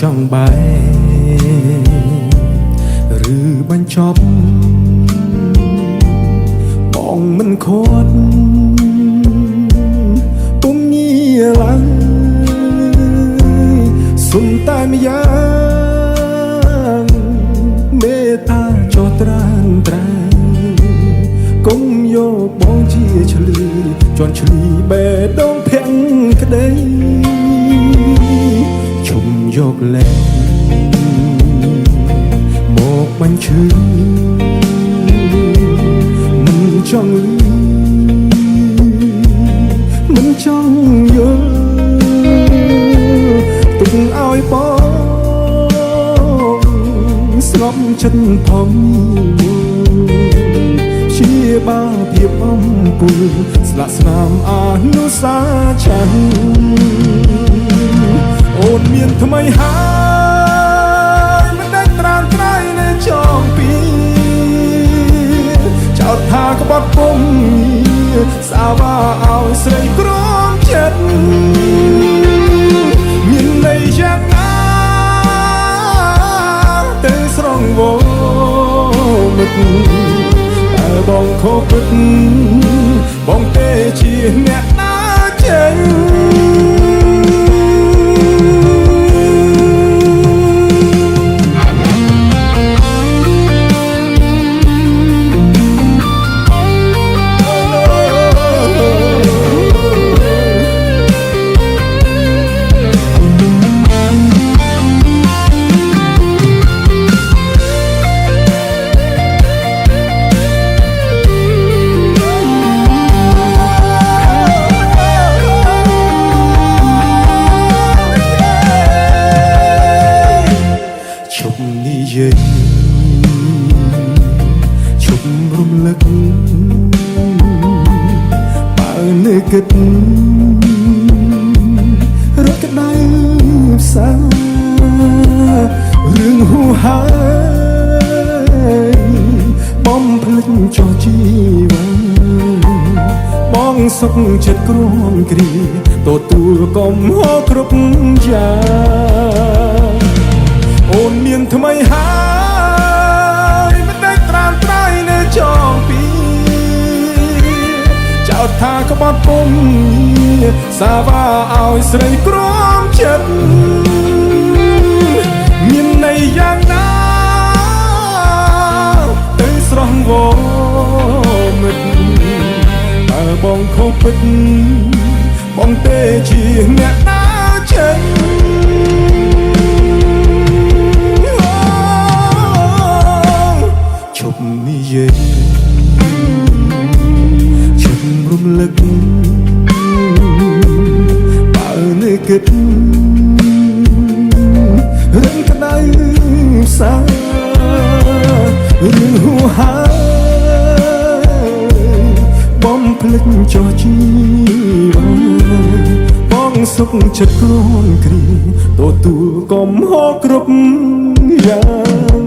ចង់បែរឬបញ្ចប់បងមិនខត់ពុំញីឡើយសុំតែម្យ៉ាងមេត្តាចោះត្រានត្រែងកុំយកបងជាឆ្លីជន់ឆ្លីបេះដូងភាំងក្តីជុំយកលែងមកបញ្ឈឺមិនចង់លឺមិនចង់យល់ទុកឲ្យបងស្ងប់ចិត្តផងជាបាភាពអំពូលស្លាកស្នាមអនុសាចាន់អូនមានថ្មីហើយមិនได้ត្រានត្រៃនៅចងពីចោទថាក្បត់ពុំសាវាឲ្យស្រីក្រមចិត្តមានន័យយ៉ាងណាទៅស្រងវមិត្តតែបងខកពិតបងទេជាអ្នកដើរចេញជុំរំលឹកបើនឹកគិតរត់ក្តៅផ្សារឿងហួហើបំភ្លេចចោះជីវិតបងសុខចិត្តគ្រាំគ្រាទទួលកំហុសគ្រប់យ៉ាងអូនមានថ្មីហើយមិនได้ត្រានត្រៃនៅចងពីចោទថាក្បត់ពុំសាវាឲ្យស្រីក្រមចិត្តមានន័យយ៉ាងណាទៅស្រស់វមិត្តបើបងខុសពិតបងទេជាអ្នកដើរចេញជប់និយាយជប់រំលឹកបើនឹកគិតរឿងក្តៅផ្សារឿងហួហើបំភ្លេចចោះជីវិតបងសុខចិត្តគ្រាន់គ្រាទទួលកំហុសគ្រប់យ៉ាង